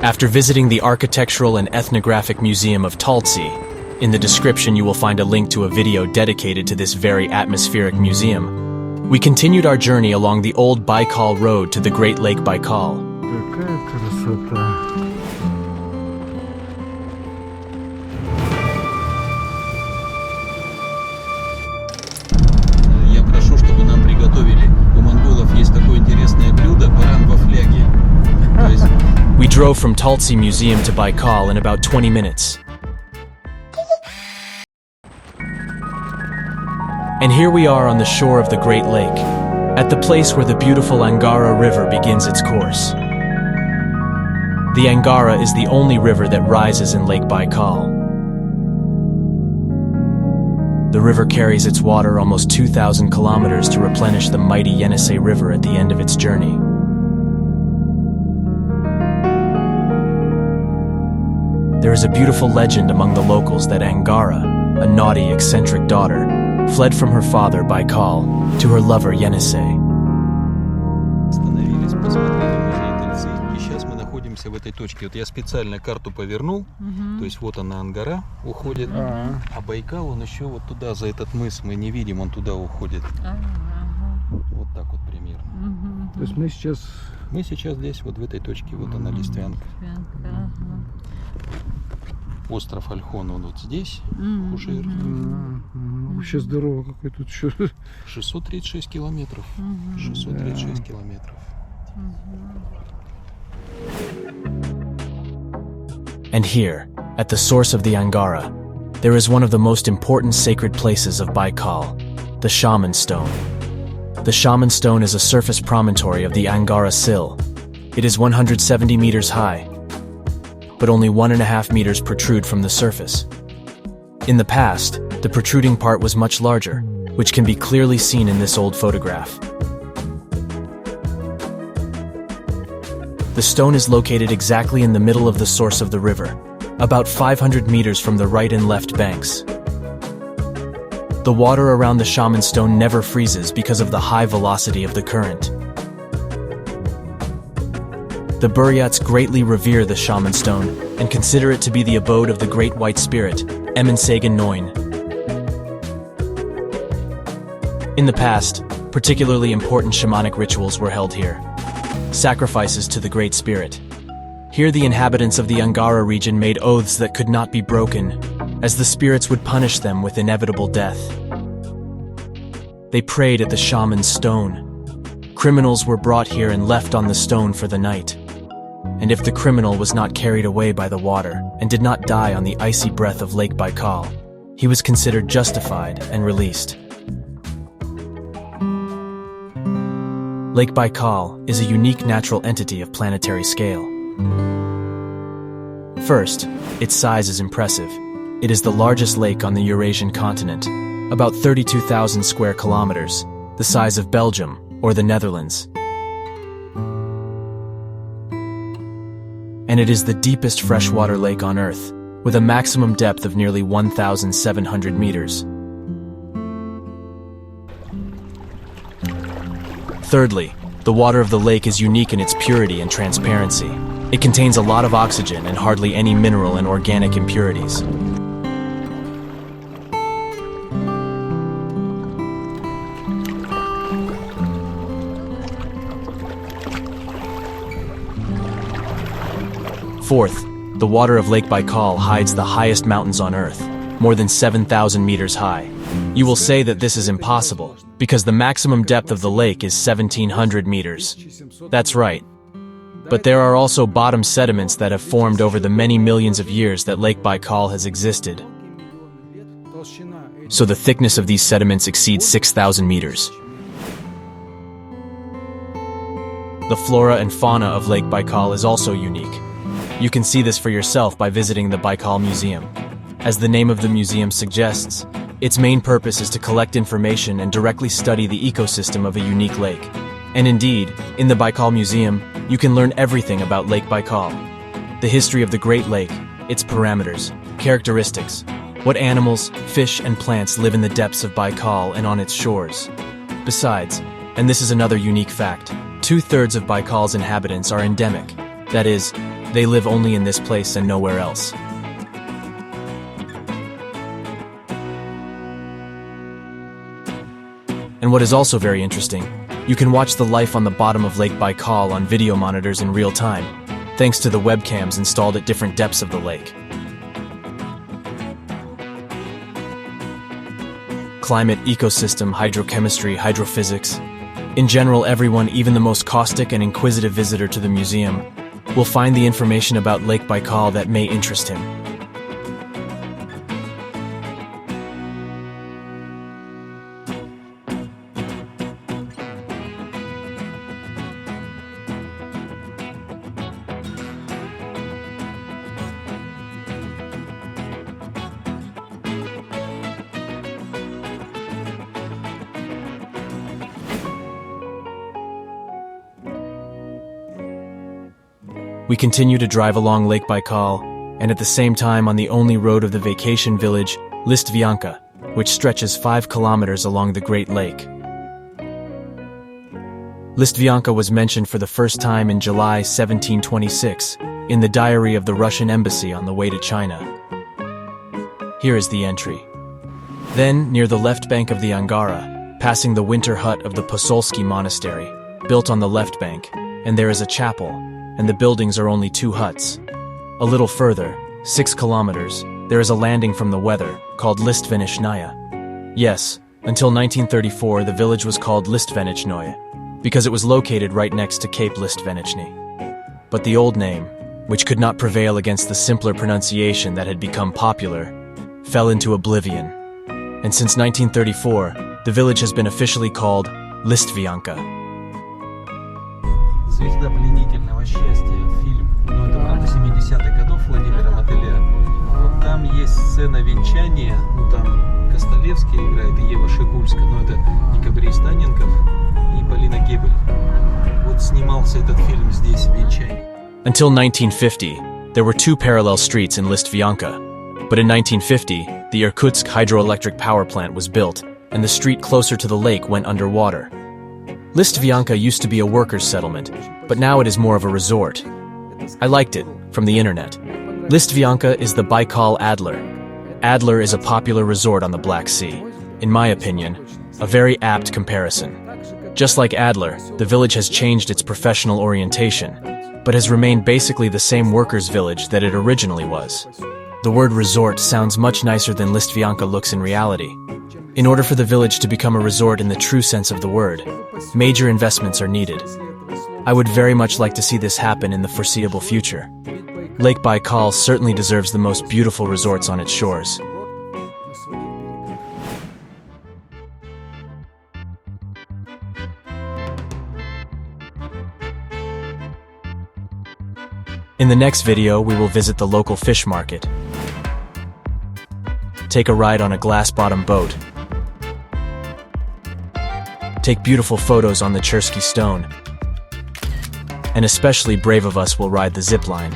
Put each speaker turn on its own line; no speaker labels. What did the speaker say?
After visiting the Architectural and Ethnographic Museum of Taltsy, in the description you will find a link to a video dedicated to this very atmospheric museum, we continued our journey along the old Baykal Road to the Great Lake Baikal.
Какая красота!
Я прошу, чтобы нам приготовили. У монголов есть такое интересное блюдо — баран во фляге.
We drove from Taltsy Museum to Baykal in about 20 minutes. And here we are on the shore of the Great Lake, at the place where the beautiful Angara River begins its course. The Angara is the only river that rises in Lake Baikal. The river carries its water almost 2,000 kilometers to replenish the mighty Yenisei River at the end of its journey. There is a beautiful legend among the locals that Angara, a naughty, eccentric daughter, fled from her father, Baykal, to her lover, Yenisei.
Остановились, посмотрели музей Талtsy, и сейчас мы находимся в этой точке. Вот я специально карту повернул, то есть вот она, Ангара, уходит, а Байкал, он еще вот туда, за этот мыс, мы не видим, он туда уходит. Вот так вот примерно.
То есть мы сейчас...
Мы сейчас здесь, вот в этой точке, вот она, Листвянка. Остров Ольхон, он вот здесь, Хужир.
Вообще здорово, какой тут еще.
636 километров. 636 километров.
And here, at the source of the Angara, there is one of the most important sacred places of Baykal, the Shaman Stone. The Shaman Stone is a surface promontory of the Angara Sill. It is 170 meters high, but only 1.5 meters protrude from the surface. In the past, the protruding part was much larger, which can be clearly seen in this old photograph. The stone is located exactly in the middle of the source of the river, about 500 meters from the right and left banks. The water around the Shaman Stone never freezes because of the high velocity of the current. The Buryats greatly revere the Shaman Stone and consider it to be the abode of the Great White Spirit, Yenisei. In the past, particularly important shamanic rituals were held here. Sacrifices to the Great Spirit. Here the inhabitants of the Angara region made oaths that could not be broken, as the spirits would punish them with inevitable death. They prayed at the Shaman Stone. Criminals were brought here and left on the stone for the night. And if the criminal was not carried away by the water and did not die on the icy breath of Lake Baikal, he was considered justified and released. Lake Baikal is a unique natural entity of planetary scale. First, its size is impressive. It is the largest lake on the Eurasian continent, about 32,000 square kilometers, the size of Belgium or the Netherlands. And it is the deepest freshwater lake on Earth, with a maximum depth of nearly 1,700 meters. Thirdly, the water of the lake is unique in its purity and transparency. It contains a lot of oxygen and hardly any mineral and organic impurities. Fourth, the water of Lake Baikal hides the highest mountains on Earth, more than 7,000 meters high. You will say that this is impossible, because the maximum depth of the lake is 1,700 meters. That's right. But there are also bottom sediments that have formed over the many millions of years that Lake Baikal has existed. So the thickness of these sediments exceeds 6,000 meters. The flora and fauna of Lake Baikal is also unique. You can see this for yourself by visiting the Baykal Museum. As the name of the museum suggests, its main purpose is to collect information and directly study the ecosystem of a unique lake. And indeed, in the Baykal Museum, you can learn everything about Lake Baikal. The history of the Great Lake, its parameters, characteristics, what animals, fish, and plants live in the depths of Baikal and on its shores. Besides, and this is another unique fact, 2/3 of Baikal's inhabitants are endemic. That is, They live only in this place and nowhere else. And what is also very interesting, you can watch the life on the bottom of Lake Baikal on video monitors in real time, thanks to the webcams installed at different depths of the lake. Climate, ecosystem, hydrochemistry, hydrophysics. In general, everyone, even the most caustic and inquisitive visitor to the museum, will find the information about Lake Baikal that may interest him. We continue to drive along Lake Baikal, and at the same time on the only road of the vacation village, Listvyanka, which stretches 5 kilometers along the Great Lake. Listvyanka was mentioned for the first time in July 1726 in the diary of the Russian embassy on the way to China. Here is the entry. Then, near the left bank of the Angara, passing the winter hut of the Posolsky monastery, built on the left bank, and there is a chapel, and the buildings are only 2 huts. A little further, 6 kilometers, there is a landing from the weather, called Listvenichnaya. Yes, until 1934 the village was called Listvenichnaya, because it was located right next to Cape Listvenichny. But the old name, which could not prevail against the simpler pronunciation that had become popular, fell into oblivion. And since 1934, the village has been officially called Listvyanka.
«Звезда пленительного счастья» фильм, ну это правда 70-х годов Владимира Мотыля. Вот там есть сцена венчания, ну там Костолевский играет и Ева Шигульска, но это Декабрей Станенков и Полина Гебель. Вот снимался этот фильм здесь, венчание.
Until 1950, there were 2 parallel streets in Listvyanka. But in 1950, the Irkutsk hydroelectric power plant was built, and the street closer to the lake went underwater. Listvyanka used to be a workers' settlement, but now it is more of a resort. I liked it, from the internet. Listvyanka is the Baykal Adler. Adler is a popular resort on the Black Sea. In my opinion, a very apt comparison. Just like Adler, the village has changed its professional orientation, but has remained basically the same workers' village that it originally was. The word resort sounds much nicer than Listvyanka looks in reality. In order for the village to become a resort in the true sense of the word, major investments are needed. I would very much like to see this happen in the foreseeable future. Lake Baikal certainly deserves the most beautiful resorts on its shores. In the next video, we will visit the local fish market, take a ride on a glass-bottom boat, take beautiful photos on the Taltsy Stone, and especially brave of us will ride the zip line.